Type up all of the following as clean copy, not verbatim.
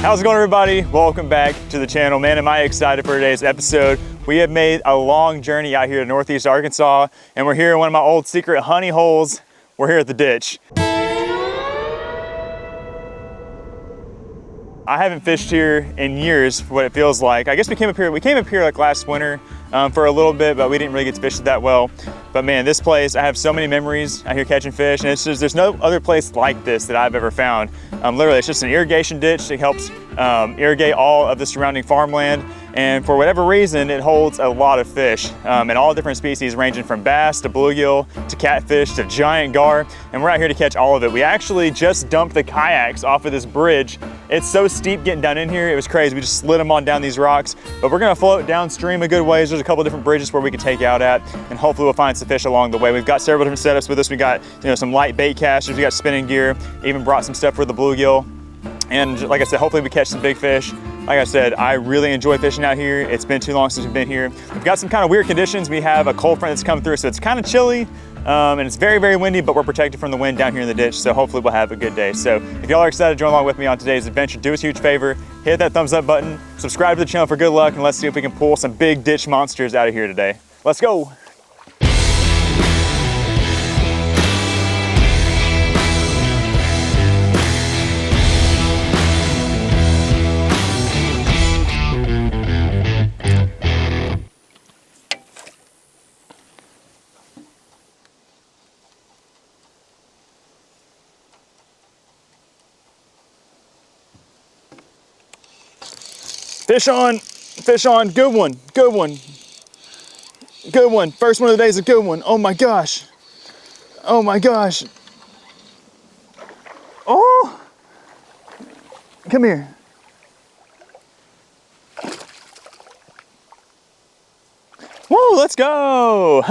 How's it going, everybody? Welcome back to the channel. Man, am I excited for today's episode. We have made a long journey out here to Northeast Arkansas, and we're here in one of my old secret honey holes. We're here at the ditch. I haven't fished here in years, what it feels like. I guess we came up here like last winter for a little bit, but we didn't really get to fish it that well. But man, this place, I have so many memories out here catching fish, and it's just, there's no other place like this that I've ever found. Literally, it's just an irrigation ditch that helps irrigate all of the surrounding farmland. And for whatever reason, it holds a lot of fish and all different species, ranging from bass to bluegill to catfish to giant gar. And we're out here to catch all of it. We actually just dumped the kayaks off of this bridge. It's so steep getting down in here. It was crazy. We just slid them on down these rocks, but we're gonna float downstream a good ways. There's a couple different bridges where we can take out at, and hopefully we'll find some fish along the way. We've got several different setups with us. We got, some light bait casters, we got spinning gear, even brought some stuff for the bluegill. And like I said, hopefully we catch some big fish. Like I said, I really enjoy fishing out here. It's been too long since we've been here. We've got some kind of weird conditions. We have a cold front that's come through, so it's kind of chilly, and it's very, very windy, but we're protected from the wind down here in the ditch, so hopefully we'll have a good day. So if y'all are excited to join along with me on today's adventure, do us a huge favor, hit that thumbs up button, subscribe to the channel for good luck, and let's see if we can pull some big ditch monsters out of here today. Let's go. Fish on, good one, good one. Good one, first one of the day is a good one. Oh my gosh, oh my gosh. Oh, come here. Whoa, let's go.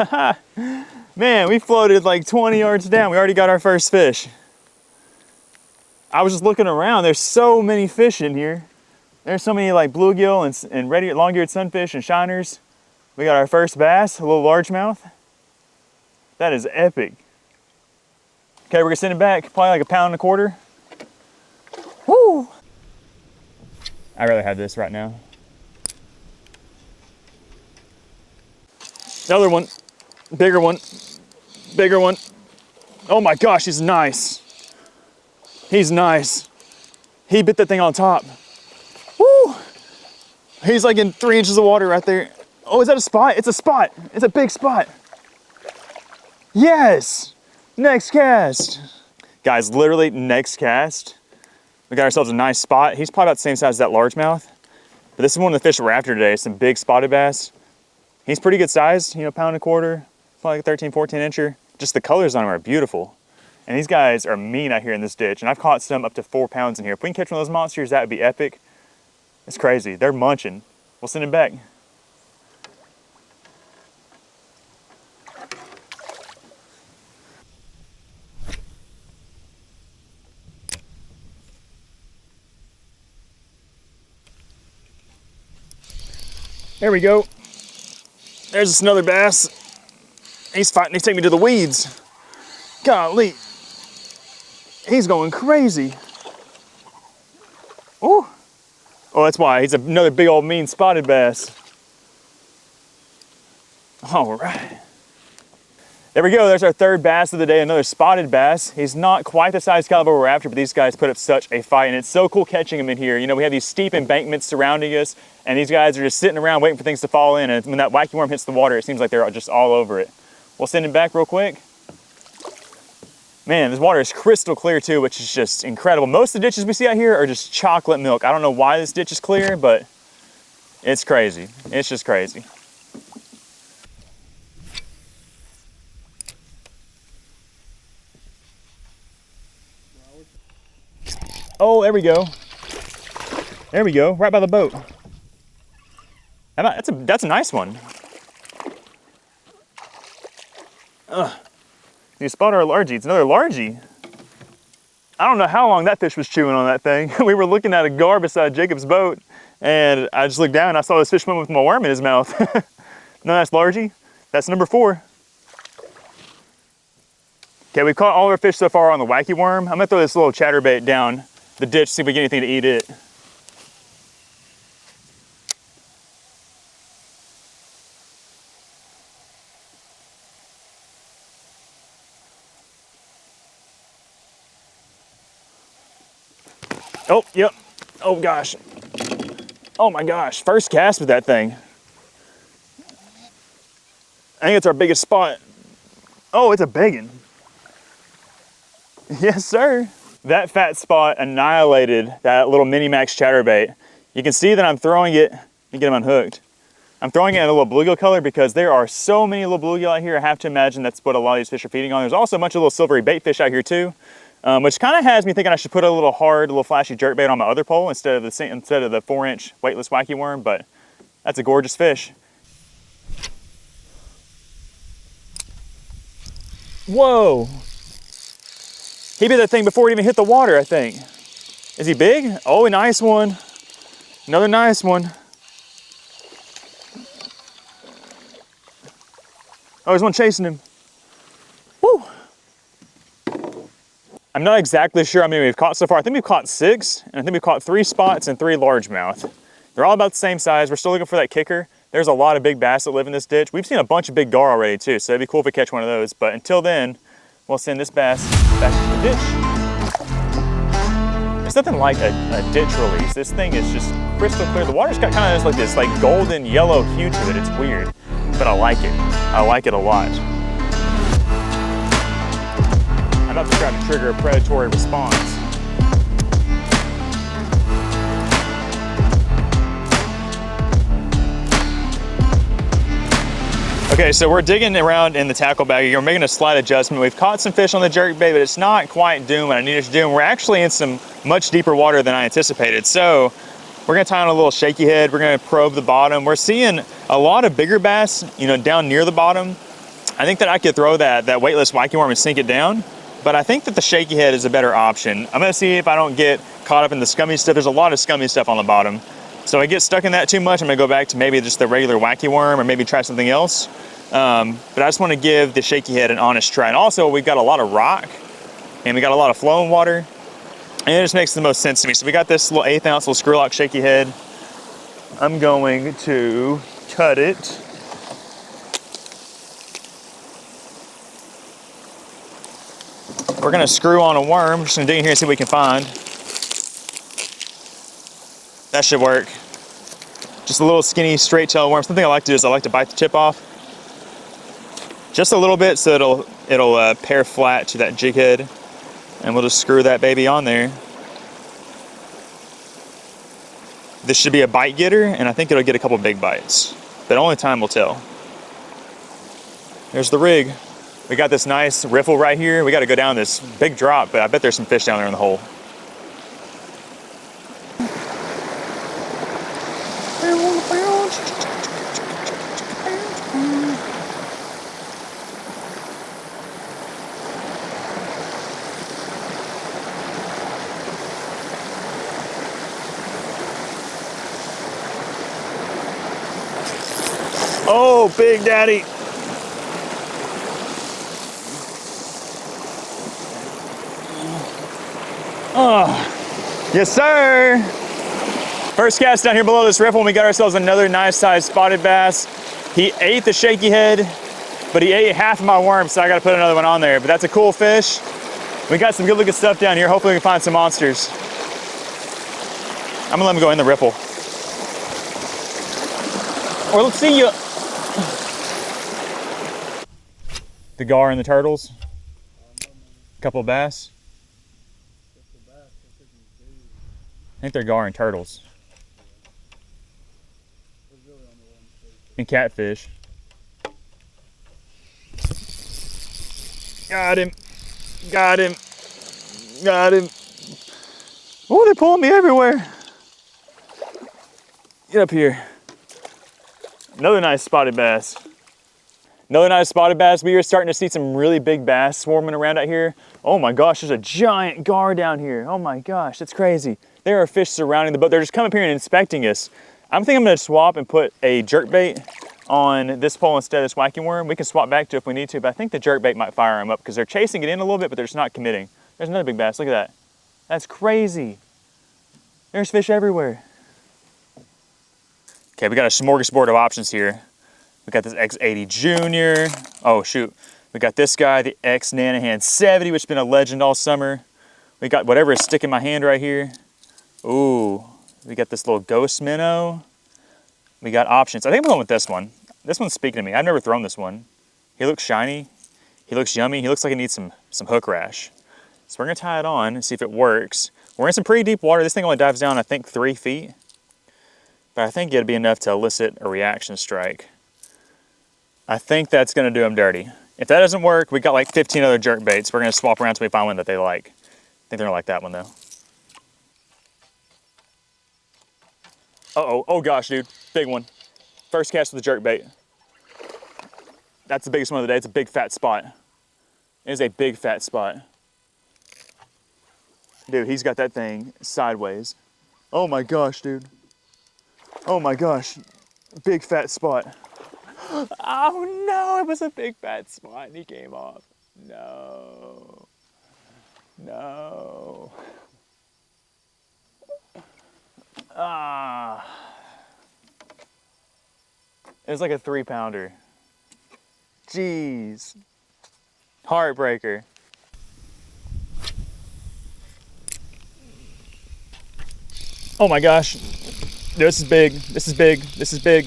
Man, we floated like 20 yards down. We already got our first fish. I was just looking around, there's so many fish in here. There's so many like bluegill and long-eared sunfish and shiners. We got our first bass, a little largemouth. That is epic. Okay, we're gonna send it back, probably like 1.25 pounds. Woo! I'd rather have this right now. Another one, bigger one, bigger one. Oh my gosh, he's nice. He's nice. He bit that thing on top. Woo! He's like in 3 inches of water right there. Oh, is that a spot? It's a spot. It's a big spot. Yes! Next cast. Guys, literally next cast. We got ourselves a nice spot. He's probably about the same size as that largemouth. But this is one of the fish we're after today, some big spotted bass. He's pretty good size, 1.25 pounds, probably like a 13, 14 incher. Just the colors on him are beautiful. And these guys are mean out here in this ditch. And I've caught some up to 4 pounds in here. If we can catch one of those monsters, that would be epic. It's crazy, they're munching. We'll send him back. There we go. There's just another bass. He's fighting, he's taking me to the weeds. Golly. He's going crazy. Ooh. Oh, that's why. He's another big old mean spotted bass. All right. There we go. There's our third bass of the day, another spotted bass. He's not quite the size caliber we're after, but these guys put up such a fight, and it's so cool catching them in here. We have these steep embankments surrounding us, and these guys are just sitting around waiting for things to fall in, and when that wacky worm hits the water, it seems like they're just all over it. We'll send him back real quick. Man, this water is crystal clear too, which is just incredible. Most of the ditches we see out here are just chocolate milk. I don't know why this ditch is clear, but it's crazy. It's just crazy. Oh, there we go. There we go, right by the boat. That's a nice one. You spot our largie. It's another largie. I don't know how long that fish was chewing on that thing. We were looking at a gar beside Jacob's boat, and I just looked down and I saw this fish swim with my worm in his mouth. No, that's largie. That's number 4. Okay, we've caught all our fish so far on the wacky worm. I'm gonna throw this little chatterbait down the ditch, see if we get anything to eat it. Oh, yep. Oh gosh. Oh my gosh, first cast with that thing. I think it's our biggest spot. Oh, it's a biggin. Yes, sir. That fat spot annihilated that little mini max chatterbait. You can see that I'm throwing it, let me get him unhooked. I'm throwing it in a little bluegill color because there are so many little bluegill out here. I have to imagine that's what a lot of these fish are feeding on. There's also a bunch of little silvery bait fish out here too, which kind of has me thinking I should put a little hard, a little flashy jerkbait on my other pole instead of the 4-inch weightless wacky worm, but that's a gorgeous fish. Whoa. He bit that thing before it even hit the water, I think. Is he big? Oh, a nice one. Another nice one. Oh, there's one chasing him. Woo. I'm not exactly sure how many we've caught so far. I think we've caught 6, and I think we've caught 3 spots and 3 largemouth. They're all about the same size. We're still looking for that kicker. There's a lot of big bass that live in this ditch. We've seen a bunch of big gar already too, so it'd be cool if we catch one of those. But until then, we'll send this bass back to the ditch. There's nothing like a ditch release. This thing is just crystal clear. The water's got kind of like this golden yellow hue to it. It's weird, but I like it. I like it a lot. I'm about to try to trigger a predatory response. Okay, so we're digging around in the tackle bag. We're making a slight adjustment. We've caught some fish on the jerkbait, but it's not quite doing what I needed to do. And we're actually in some much deeper water than I anticipated. So we're gonna tie on a little shaky head. We're gonna probe the bottom. We're seeing a lot of bigger bass, down near the bottom. I think that I could throw that weightless wacky worm and sink it down, but I think that the shaky head is a better option. I'm gonna see if I don't get caught up in the scummy stuff. There's a lot of scummy stuff on the bottom. So if I get stuck in that too much, I'm gonna go back to maybe just the regular wacky worm or maybe try something else. But I just want to give the shaky head an honest try. And also we've got a lot of rock and we got a lot of flowing water, and it just makes the most sense to me. So we got this little 1/8 ounce little screw lock shaky head. I'm going to cut it. We're gonna screw on a worm. Just gonna dig in here and see what we can find. That should work. Just a little skinny straight tail worm. Something I like to do is I like to bite the tip off just a little bit so it'll pair flat to that jig head, and we'll just screw that baby on there. This should be a bite getter, and I think it'll get a couple big bites, but only time will tell. There's the rig. We got this nice riffle right here. We got to go down this big drop, but I bet there's some fish down there in the hole. Oh, Big Daddy. Oh, yes, sir. First cast down here below this riffle, and we got ourselves another nice sized spotted bass. He ate the shaky head, but he ate half of my worm, so I got to put another one on there. But that's a cool fish. We got some good looking stuff down here. Hopefully we can find some monsters. I'm gonna let him go in the riffle. Or let's see you. The gar and the turtles. A couple of bass. I think they're gar and turtles. And catfish. Got him. Got him. Got him. Oh, they're pulling me everywhere. Get up here. Another nice spotted bass. Another nice spotted bass. We are starting to see some really big bass swarming around out here. Oh my gosh, there's a giant gar down here. Oh my gosh, that's crazy. There are fish surrounding the boat. They're just coming up here and inspecting us. I think I'm gonna swap and put a jerkbait on this pole instead of this wacky worm. We can swap back to if we need to, but I think the jerkbait might fire them up because they're chasing it in a little bit, but they're just not committing. There's another big bass, look at that. That's crazy. There's fish everywhere. Okay, we got a smorgasbord of options here. We got this X80 Junior. Oh shoot. We got this guy, the X Nanahan 70, which has been a legend all summer. We got whatever is sticking my hand right here. Ooh, we got this little ghost minnow. We got options. I think I'm going with this one. This one's speaking to me. I've never thrown this one. He looks shiny. He looks yummy. He looks like he needs some hook rash. So we're gonna tie it on and see if it works. We're in some pretty deep water. This thing only dives down, I think, 3 feet. But I think it'd be enough to elicit a reaction strike. I think that's gonna do him dirty. If that doesn't work, we got like 15 other jerk baits. We're gonna swap around until we find one that they like. I think they're gonna like that one though. Uh-oh, oh gosh, dude, big one. First cast with the jerk bait. That's the biggest one of the day. It's a big fat spot. It is a big fat spot. Dude, he's got that thing sideways. Oh my gosh, dude. Oh my gosh, big fat spot. Oh no, it was a big fat spot and he came off. No, no. Ah. It was like a 3-pounder. Jeez. Heartbreaker. Oh my gosh. This is big. This is big. This is big.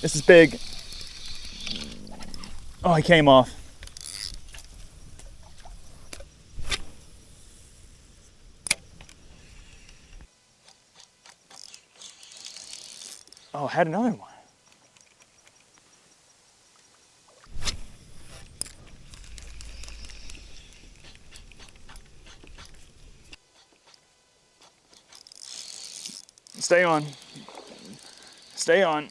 This is big. Oh, he came off. Oh, I had another one. Stay on. Stay on.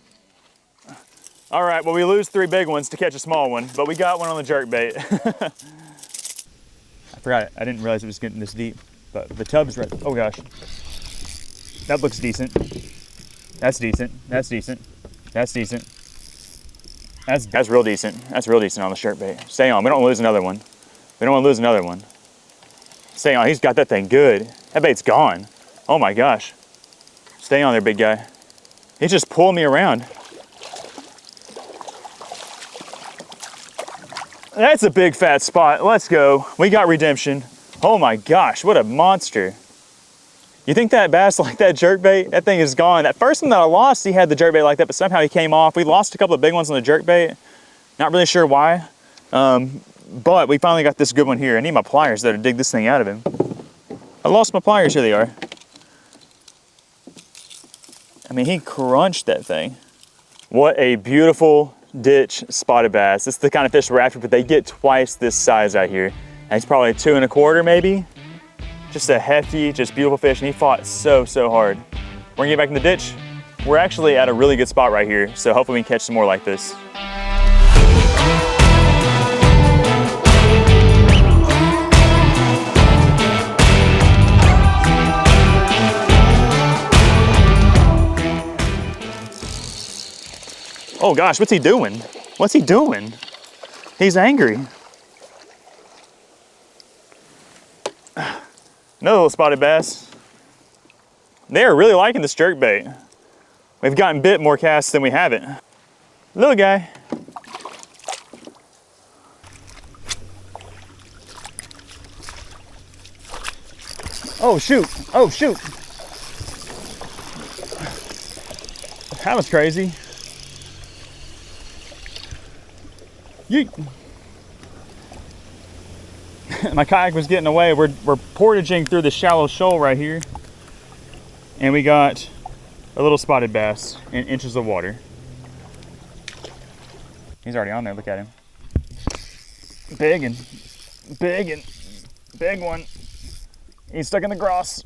All right, well, we lose 3 big ones to catch a small one, but we got one on the jerk bait. I forgot it. I didn't realize it was getting this deep, but the tub's right. Oh gosh. That looks decent. That's decent. That's decent. That's decent. That's real decent. That's real decent on the jerk bait. Stay on. We don't want to lose another one. We don't want to lose another one. Stay on. He's got that thing good. That bait's gone. Oh my gosh. Stay on there, big guy. He's just pulling me around. That's a big fat spot. Let's go. We got redemption. Oh my gosh, what a monster. You think that bass like that jerkbait? That thing is gone. That first one that I lost, he had the jerkbait like that, but somehow he came off. We lost a couple of big ones on the jerkbait. Not really sure why. But we finally got this good one here. I need my pliers though to dig this thing out of him. I lost my pliers, here they are. I mean, he crunched that thing. What a beautiful ditch spotted bass. This is the kind of fish we're after, but they get twice this size out here. And he's probably 2 1/4 maybe. Just a hefty, just beautiful fish, and he fought so hard. We're gonna get back in the ditch. We're actually at a really good spot right here, so hopefully we can catch some more like this. Oh gosh, what's he doing? What's he doing? He's angry. Another little spotted bass. They're really liking this jerkbait. We've gotten bit more casts than we haven't. Little guy. Oh shoot, oh shoot. That was crazy. Yeet. My kayak was getting away. We're portaging through the shallow shoal right here. And we got a little spotted bass in inches of water. He's already on there, look at him. Big one. He's stuck in the grass.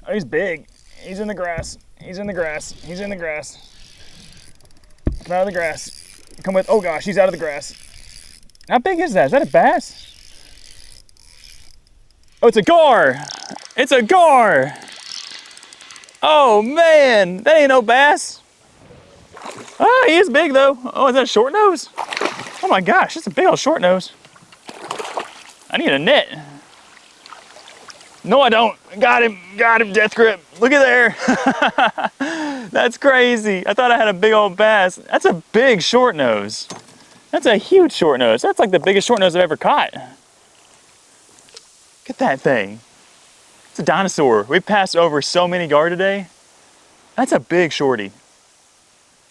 Oh, he's big. He's in the grass. He's in the grass. He's in the grass. Come out of the grass. Come with, oh gosh, he's out of the grass. How big is that? Is that a bass? Oh, it's a gar. It's a gar. Oh man, that ain't no bass. Oh, he is big though. Oh, is that a short nose? Oh my gosh, that's a big old short nose. I need a net. No, I don't. Got him, death grip. Look at there. That's crazy. I thought I had a big old bass. That's a big short nose. That's a huge short nose. That's like the biggest short nose I've ever caught. Look at that thing. It's a dinosaur. We've passed over so many gar today. That's a big shorty.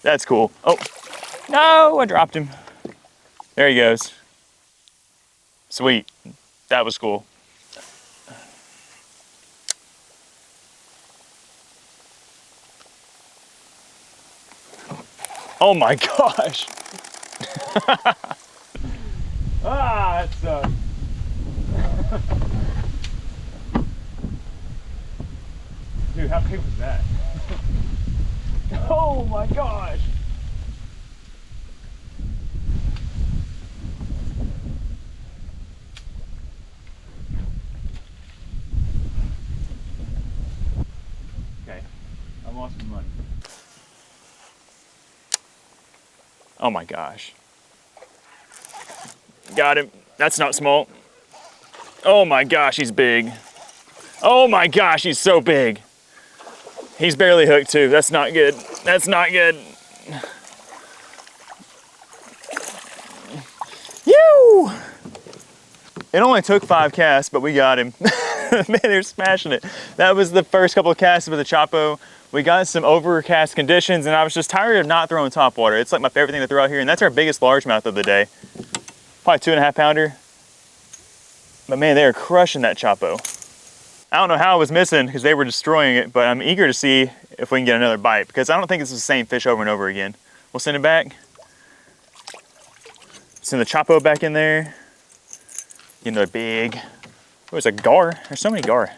That's cool. Oh, no, I dropped him. There he goes. Sweet. That was cool. Oh my gosh. Ah, that sucks. Dude, how big was that? Oh my gosh. Okay, I lost some money. Oh my gosh. Got him. That's not small. Oh my gosh, he's big. Oh my gosh, he's so big. He's barely hooked too. That's not good. That's not good. Yoo! It only took 5 casts, but we got him. Man, they're smashing it. That was the first couple of casts with the Chapo. We got some overcast conditions, and I was just tired of not throwing top water. It's like my favorite thing to throw out here, and that's our biggest largemouth of the day. Probably 2.5 pounder. But man, they are crushing that Chapo. I don't know how it was missing because they were destroying it, but I'm eager to see if we can get another bite because I don't think it's the same fish over and over again. We'll send it back. Send the Chapo back in there. Get another big. Oh, there's a gar. There's so many gar.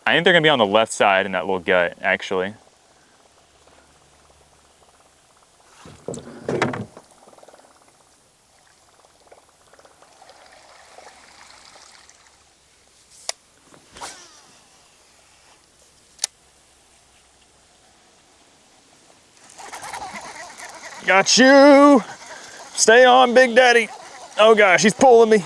I think they're gonna be on the left side in that little gut, actually. Got you! Stay on, Big Daddy. Oh gosh, he's pulling me.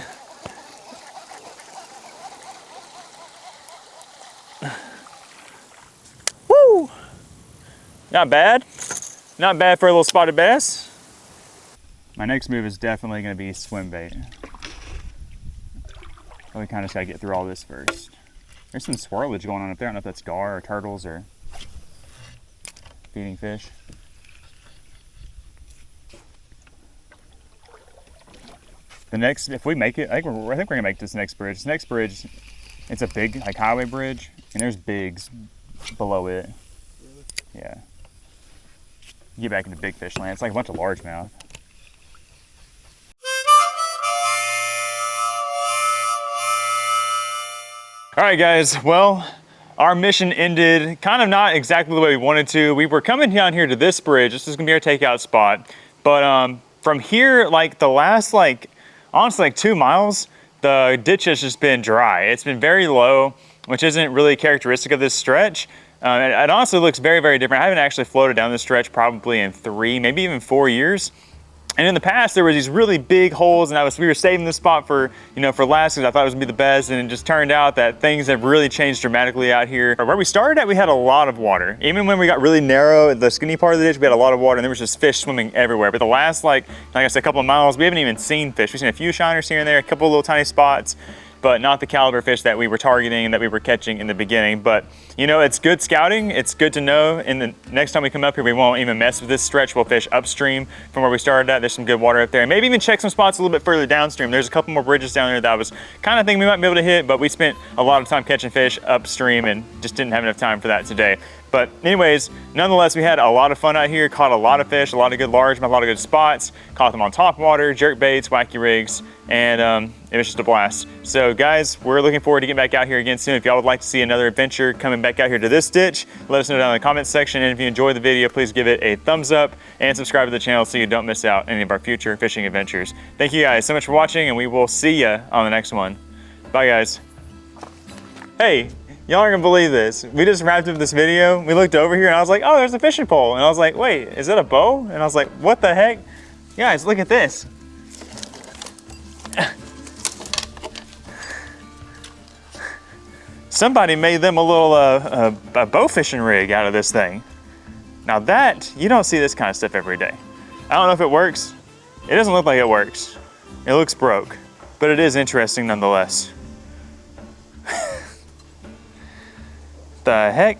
Woo! Not bad. Not bad for a little spotted bass. My next move is definitely gonna be swim bait. But we kind of just gotta get through all this first. There's some swirlage going on up there. I don't know if that's gar or turtles or feeding fish. The next, if we make it, I think we're gonna make this next bridge. This next bridge, it's a big like highway bridge, and there's bigs below it. Really? Yeah. You get back into big fish land. It's like a bunch of largemouth. All right, guys. Well, our mission ended kind of not exactly the way we wanted to. We were coming down here to this bridge. This is gonna be our takeout spot. But from here, like the last honestly, 2 miles, the ditch has just been dry. It's been very low, which isn't really characteristic of this stretch. It honestly looks very, very different. I haven't actually floated down this stretch probably in 3, maybe even 4 years. And in the past, there were these really big holes, and we were saving this spot for, for last because I thought it was gonna be the best, and it just turned out that things have really changed dramatically out here. Where we started at, we had a lot of water. Even when we got really narrow, the skinny part of the ditch, we had a lot of water, and there was just fish swimming everywhere. But the last, like I said, a couple of miles, we haven't even seen fish. We've seen a few shiners here and there, a couple of little tiny spots, but not the caliber fish that we were targeting and that we were catching in the beginning. But it's good scouting. It's good to know. And the next time we come up here, we won't even mess with this stretch. We'll fish upstream from where we started at. There's some good water up there. And maybe even check some spots a little bit further downstream. There's a couple more bridges down there that I was kind of thinking we might be able to hit, but we spent a lot of time catching fish upstream and just didn't have enough time for that today. But anyways, nonetheless, we had a lot of fun out here, caught a lot of fish, a lot of good largemouth, a lot of good spots, caught them on top water, jerk baits, wacky rigs, and it was just a blast. So guys, we're looking forward to getting back out here again soon. If y'all would like to see another adventure coming back out here to this ditch, let us know down in the comments section. And if you enjoyed the video, please give it a thumbs up and subscribe to the channel so you don't miss out any of our future fishing adventures. Thank you guys so much for watching, and we will see ya on the next one. Bye guys. Hey. Y'all aren't gonna believe this. We just wrapped up this video. We looked over here and I was like, oh, there's a fishing pole. And I was like, wait, is that a bow? And I was like, what the heck? Guys, look at this. Somebody made them a little a bow fishing rig out of this thing. Now that, you don't see this kind of stuff every day. I don't know if it works. It doesn't look like it works. It looks broke, but it is interesting nonetheless. The heck?